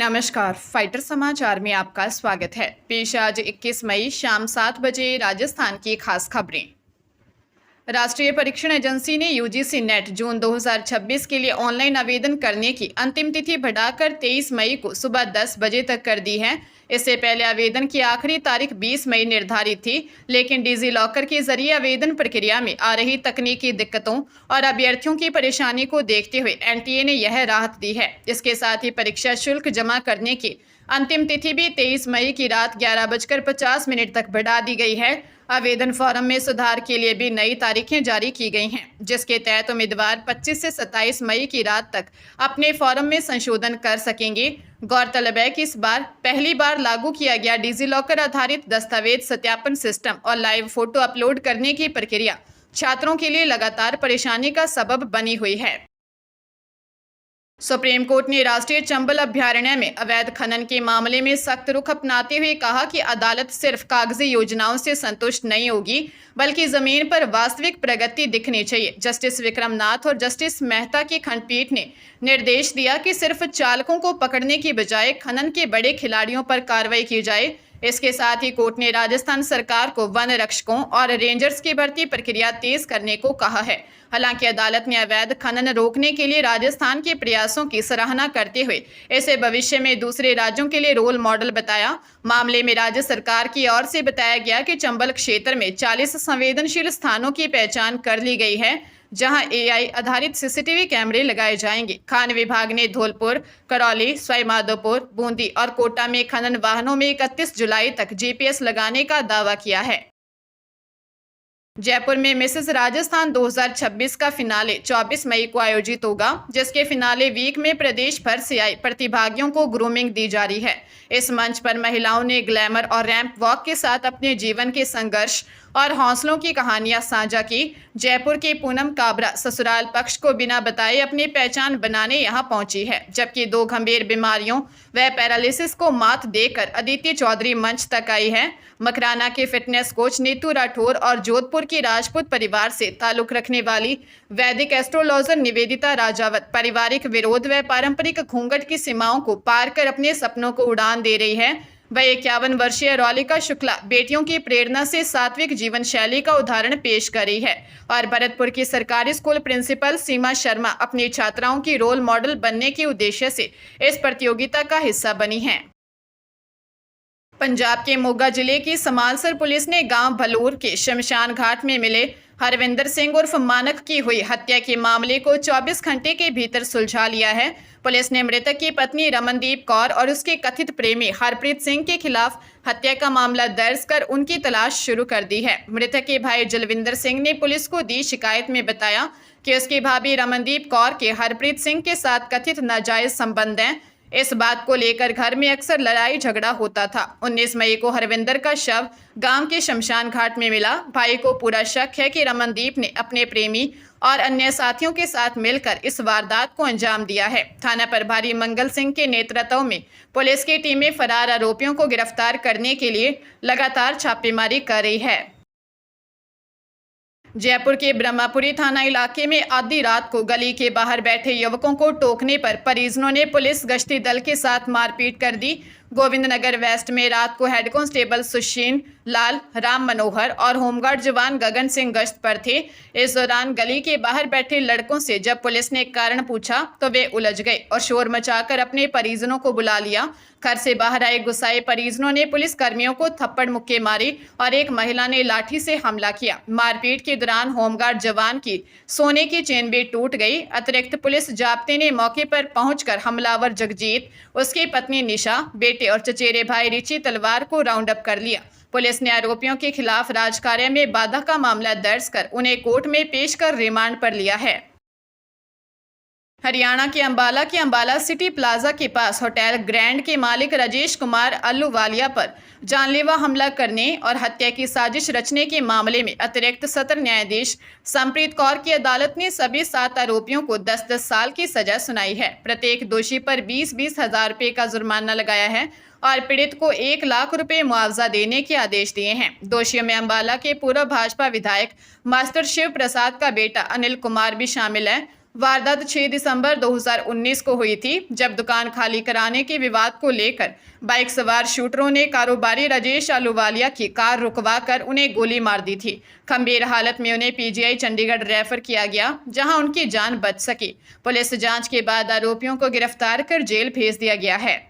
नमस्कार, फाइटर समाचार में आपका स्वागत है। पेश आज 21 मई शाम 7 बजे राजस्थान की खास खबरें। राष्ट्रीय परीक्षण एजेंसी ने यूजीसी नेट जून 2026 के लिए ऑनलाइन आवेदन करने की अंतिम तिथि बढ़ाकर 23 मई को सुबह 10 बजे तक कर दी है। इससे पहले आवेदन की आखिरी तारीख 20 मई निर्धारित थी, लेकिन डिजी लॉकर के जरिए आवेदन प्रक्रिया में आ रही तकनीकी दिक्कतों और अभ्यर्थियों की परेशानी को देखते हुए एनटीए ने यह राहत दी है। इसके साथ ही परीक्षा शुल्क जमा करने की अंतिम तिथि भी 23 मई की रात 11:50 तक बढ़ा दी गई है। आवेदन फॉर्म में सुधार के लिए भी नई तारीखें जारी की गई हैं, जिसके तहत उम्मीदवार 25 से 27 मई की रात तक अपने फॉर्म में संशोधन कर सकेंगे। गौरतलब है कि इस बार पहली बार लागू किया गया डिजी लॉकर आधारित दस्तावेज सत्यापन सिस्टम और लाइव फोटो अपलोड करने की प्रक्रिया छात्रों के लिए लगातार परेशानी का सबब बनी हुई है। सुप्रीम कोर्ट ने राष्ट्रीय चंबल अभ्यारण्य में अवैध खनन के मामले में सख्त रुख अपनाते हुए कहा कि अदालत सिर्फ कागजी योजनाओं से संतुष्ट नहीं होगी, बल्कि जमीन पर वास्तविक प्रगति दिखनी चाहिए। जस्टिस विक्रम नाथ और जस्टिस मेहता की खंडपीठ ने निर्देश दिया कि सिर्फ चालकों को पकड़ने की बजाय खनन के बड़े खिलाड़ियों पर कार्रवाई की जाए। इसके साथ ही कोर्ट ने राजस्थान सरकार को वन रक्षकों और रेंजर्स की भर्ती प्रक्रिया तेज करने को कहा है। हालांकि अदालत ने अवैध खनन रोकने के लिए राजस्थान के प्रयासों की सराहना करते हुए इसे भविष्य में दूसरे राज्यों के लिए रोल मॉडल बताया। मामले में राज्य सरकार की ओर से बताया गया कि चंबल क्षेत्र में 40 संवेदनशील स्थानों की पहचान कर ली गई है, जहां एआई आधारित सीसीटीवी कैमरे लगाए जाएंगे। खान विभाग ने धौलपुर, करौली, सवाईमाधोपुर, बूंदी और कोटा में खनन वाहनों में 31 जुलाई तक जीपीएस लगाने का दावा किया है। जयपुर में मिसेस राजस्थान 2026 का फिनाले 24 मई को आयोजित होगा, जिसके फिनाले वीक में प्रदेश भर से आए प्रतिभागियों को ग्रूमिंग दी जा रही है। इस मंच पर महिलाओं ने ग्लैमर और रैंप वॉक के साथ अपने जीवन के संघर्ष और हौसलों की कहानियां साझा की। जयपुर के पूनम काबरा ससुराल पक्ष को बिना बताए अपनी पहचान बनाने यहां पहुंची है, जबकि 2 गंभीर बीमारियों व पैरालिसिस को मात देकर अदिति चौधरी मंच तक आई है। मकराना के फिटनेस कोच नीतू राठौर और जोधपुर की राजपूत परिवार से ताल्लुक रखने वाली वैदिक एस्ट्रोलॉजर निवेदिता राजावत पारिवारिक विरोध व पारंपरिक घूंघट की सीमाओं को पार कर अपने सपनों को उड़ान दे रही है। वह 51 वर्षीय रौलिका शुक्ला बेटियों की प्रेरणा से सात्विक जीवन शैली का उदाहरण पेश कर रही है और भरतपुर की सरकारी स्कूल प्रिंसिपल सीमा शर्मा अपनी छात्राओं की रोल मॉडल बनने के उद्देश्य से इस प्रतियोगिता का हिस्सा बनी हैं। पंजाब के मोगा जिले की समालसर पुलिस ने गांव भलूर के शमशान घाट में मिले हरविंदर सिंह उर्फ मानक की हुई हत्या के मामले को 24 घंटे के भीतर सुलझा लिया है। पुलिस ने मृतक की पत्नी रमनदीप कौर और उसके कथित प्रेमी हरप्रीत सिंह के खिलाफ हत्या का मामला दर्ज कर उनकी तलाश शुरू कर दी है। मृतक के भाई जलविंदर सिंह ने पुलिस को दी शिकायत में बताया कि उसकी भाभी रमनदीप कौर के हरप्रीत सिंह के साथ कथित नाजायज संबंध हैं। इस बात को लेकर घर में अक्सर लड़ाई झगड़ा होता था। 19 मई को हरविंदर का शव गांव के शमशान घाट में मिला। भाई को पूरा शक है कि रमनदीप ने अपने प्रेमी और अन्य साथियों के साथ मिलकर इस वारदात को अंजाम दिया है। थाना प्रभारी मंगल सिंह के नेतृत्व में पुलिस की टीमें फरार आरोपियों को गिरफ्तार करने के लिए लगातार छापेमारी कर रही है। जयपुर के ब्रह्मापुरी थाना इलाके में आधी रात को गली के बाहर बैठे युवकों को टोकने पर परिजनों ने पुलिस गश्ती दल के साथ मारपीट कर दी। गोविंदनगर वेस्ट में रात को हेड कांस्टेबल सुशीन लाल, राम मनोहर और होमगार्ड जवान गगन सिंह गश्त पर थे। इस दौरान गली के बाहर बैठे लड़कों से जब पुलिस ने कारण पूछा तो वे उलझ गए और शोर मचाकर अपने परिजनों को बुला लिया। घर से बाहर आए गुस्साए परिजनों ने पुलिस कर्मियों को थप्पड़ मुक्के मारे और एक महिला ने लाठी से हमला किया। मारपीट के दौरान होमगार्ड जवान की सोने की चेन भी टूट गई। अतिरिक्त पुलिस जाब्ते ने मौके पर पहुंचकर हमलावर जगजीत, उसकी पत्नी निशा, बेटे और चचेरे भाई रिची तलवार को राउंड अप कर लिया। पुलिस ने आरोपियों के खिलाफ राजकार्य में बाधा का मामला दर्ज कर उन्हें कोर्ट में पेश कर रिमांड पर लिया है। हरियाणा के अंबाला सिटी प्लाजा के पास होटल ग्रैंड के मालिक राजेश कुमार अल्लूवालिया पर जानलेवा हमला करने और हत्या की साजिश रचने के मामले में अतिरिक्त सत्र न्यायाधीश संप्रीत कौर की अदालत ने सभी 7 आरोपियों को 10-10 साल की सजा सुनाई है। प्रत्येक दोषी पर 20-20 हज़ार रुपये का जुर्माना लगाया है और पीड़ित को 1 लाख रुपए मुआवजा देने के आदेश दिए हैं। दोषियों में अंबाला के पूर्व भाजपा विधायक मास्टर शिव प्रसाद का बेटा अनिल कुमार भी शामिल है। वारदात 6 दिसंबर 2019 को हुई थी, जब दुकान खाली कराने के विवाद को लेकर बाइक सवार शूटरों ने कारोबारी राजेश आलूवालिया की कार रुकवाकर उन्हें गोली मार दी थी। गंभीर हालत में उन्हें पीजीआई चंडीगढ़ रेफर किया गया, जहां उनकी जान बच सकी। पुलिस जांच के बाद आरोपियों को गिरफ्तार कर जेल भेज दिया गया है।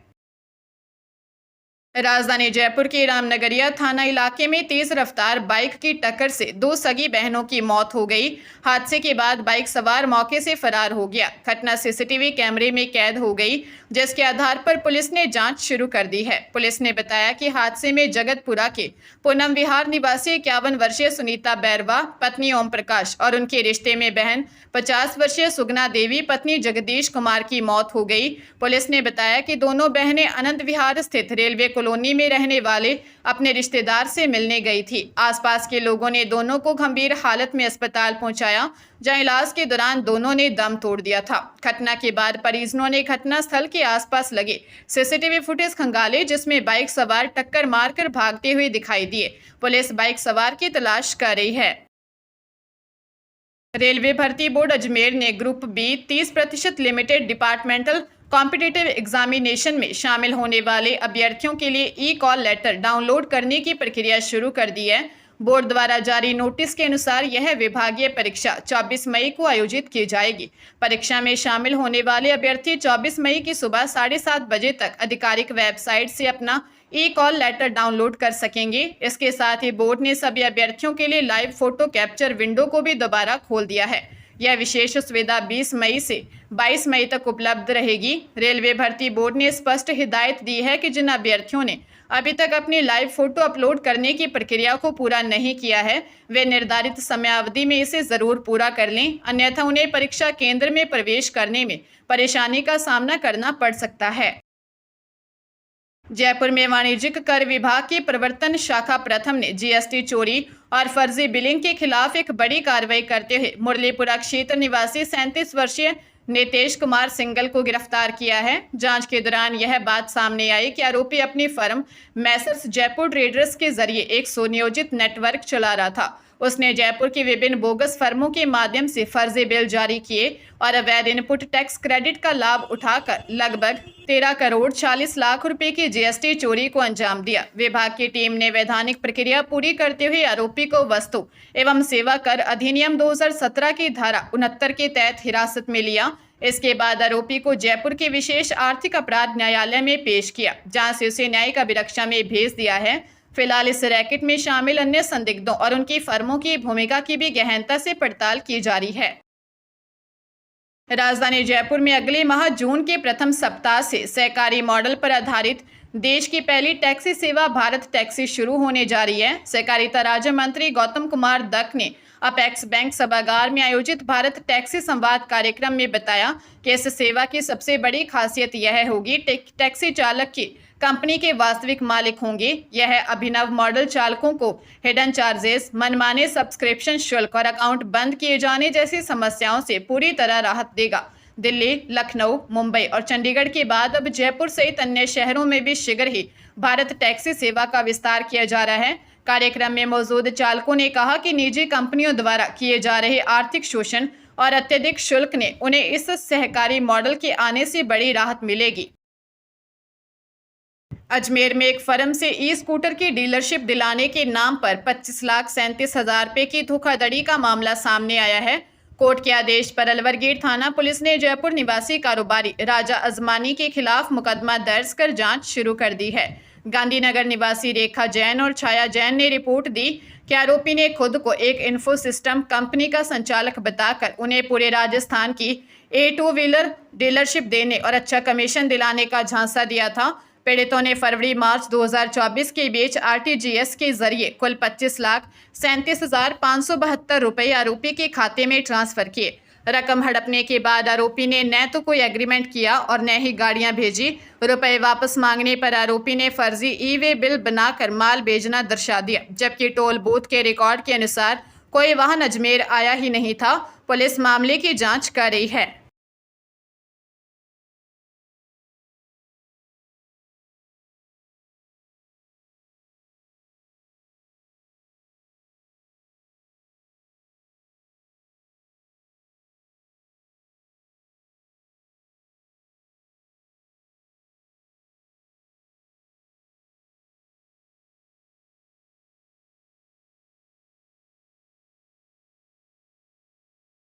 राजधानी जयपुर के रामनगरिया थाना इलाके में तेज रफ्तार बाइक की टक्कर से 2 सगी बहनों की मौत हो गई। हादसे के बाद बाइक सवार मौके से फरार हो गया। घटना सीसीटीवी कैमरे में कैद हो गई, जिसके आधार पर पुलिस ने जांच शुरू कर दी है। पुलिस ने बताया कि हादसे में जगतपुरा के पूनम विहार निवासी 51 वर्षीय सुनीता बैरवा पत्नी ओम प्रकाश और उनके रिश्ते में बहन 50 वर्षीय सुगना देवी पत्नी जगदीश कुमार की मौत हो गई। पुलिस ने बताया कि दोनों बहनें अनंत विहार स्थित रेलवे कॉलोनी में रहने वाले अपने रिश्तेदार से मिलने गई थी। आसपास के लोगों ने दोनों को गंभीर हालत में अस्पताल पहुंचाया, जहां इलाज के दौरान दोनों ने दम तोड़ दिया था। घटना के बाद परिजनों ने घटनास्थल के आसपास लगे सीसीटीवी फुटेज खंगाले, जिसमें बाइक सवार टक्कर मारकर भागते हुए दिखाई दिए। पुलिस बाइक सवार की तलाश कर रही है। रेलवे भर्ती बोर्ड अजमेर ने group B 30% limited departmental competitive examination में शामिल होने वाले अभ्यर्थियों के लिए ई-कॉल लेटर डाउनलोड करने की प्रक्रिया शुरू कर दी है। बोर्ड द्वारा जारी नोटिस के अनुसार यह विभागीय परीक्षा 24 मई को आयोजित की जाएगी। परीक्षा में शामिल होने वाले अभ्यर्थी 24 मई की सुबह 7:30 बजे तक आधिकारिक वेबसाइट से अपना ई-कॉल लेटर डाउनलोड कर सकेंगे। इसके साथ ही बोर्ड ने सभी अभ्यर्थियों के लिए लाइव फोटो कैप्चर विंडो को भी दोबारा खोल दिया है। यह विशेष सुविधा 20 मई से 22 मई तक उपलब्ध रहेगी। रेलवे भर्ती बोर्ड ने स्पष्ट हिदायत दी है कि जिन अभ्यर्थियों ने अभी तक अपनी लाइव फोटो अपलोड करने की प्रक्रिया को पूरा नहीं किया है, वे निर्धारित समयावधि में इसे जरूर पूरा कर लें, अन्यथा उन्हें परीक्षा केंद्र में प्रवेश करने में परेशानी का सामना करना पड़ सकता है। जयपुर में वाणिज्यिक कर विभाग की प्रवर्तन शाखा प्रथम ने जीएसटी चोरी और फर्जी बिलिंग के खिलाफ एक बड़ी कार्रवाई करते हुए मुरलीपुरा क्षेत्र निवासी 37 वर्षीय नितेश कुमार सिंगल को गिरफ्तार किया है। जांच के दौरान यह बात सामने आई कि आरोपी अपनी फर्म मैसर्स जयपुर ट्रेडर्स के जरिए एक सुनियोजित नेटवर्क चला रहा था। उसने जयपुर की विभिन्न बोगस फर्मों के माध्यम से फर्जी बिल जारी किए और अवैध इनपुट टैक्स क्रेडिट का लाभ उठाकर लगभग 13 करोड़ 40 लाख रुपए की जीएसटी चोरी को अंजाम दिया। विभाग की टीम ने वैधानिक प्रक्रिया पूरी करते हुए आरोपी को वस्तु एवं सेवा कर अधिनियम 2017 की धारा 69 के तहत हिरासत में लिया। इसके बाद आरोपी को जयपुर के विशेष आर्थिक अपराध न्यायालय में पेश किया, जहां से उसे न्यायिक अभिरक्षा में भेज दिया है। फिलहाल इस रैकेट में शामिल अन्य संदिग्धों और उनकी फर्मों की भूमिका की भी गहनता से पड़ताल की जा रही है। राजधानी जयपुर में अगले माह जून के प्रथम सप्ताह से सहकारी मॉडल पर आधारित देश की पहली टैक्सी सेवा भारत टैक्सी शुरू होने जा रही है। सहकारिता राज्य मंत्री गौतम कुमार दत्त ने अपेक्स बैंक सभागार में आयोजित भारत टैक्सी संवाद कार्यक्रम में बताया कि इस सेवा की सबसे बड़ी खासियत यह होगी टैक्सी चालक की कंपनी के वास्तविक मालिक होंगे। यह अभिनव मॉडल चालकों को हिडन चार्जेस, मनमाने सब्सक्रिप्शन शुल्क और अकाउंट बंद किए जाने जैसी समस्याओं से पूरी तरह राहत देगा। दिल्ली, लखनऊ, मुंबई और चंडीगढ़ के बाद अब जयपुर सहित अन्य शहरों में भी शीघ्र ही भारत टैक्सी सेवा का विस्तार किया जा रहा है। कार्यक्रम में मौजूद चालकों ने कहा कि निजी कंपनियों द्वारा किए जा रहे आर्थिक शोषण और अत्यधिक शुल्क ने उन्हें इस सहकारी मॉडल के आने से बड़ी राहत मिलेगी। अजमेर में एक फर्म से ई स्कूटर की डीलरशिप दिलाने के नाम पर 25,37,000 रुपए की धोखाधड़ी का मामला सामने आया है। कोर्ट के आदेश पर अलवर गेट थाना पुलिस ने जयपुर निवासी कारोबारी राजा अजमानी के खिलाफ मुकदमा दर्ज कर जांच शुरू कर दी है। गांधीनगर निवासी रेखा जैन और छाया जैन ने रिपोर्ट दी कि आरोपी ने खुद को एक इन्फो सिस्टम कंपनी का संचालक बताकर उन्हें पूरे राजस्थान की A2 व्हीलर डीलरशिप देने और अच्छा कमीशन दिलाने का झांसा दिया था। पीड़ितों ने फरवरी-मार्च 2024 के बीच RTGS के जरिए कुल 25,37,572 रुपये आरोपी के खाते में ट्रांसफर किए। रकम हड़पने के बाद आरोपी ने न तो कोई एग्रीमेंट किया और न ही गाड़ियां भेजी। रुपए वापस मांगने पर आरोपी ने फर्जी ई-वे बिल बनाकर माल भेजना दर्शा दिया, जबकि टोल बूथ के रिकॉर्ड के अनुसार कोई वाहन अजमेर आया ही नहीं था। पुलिस मामले की जांच कर रही है।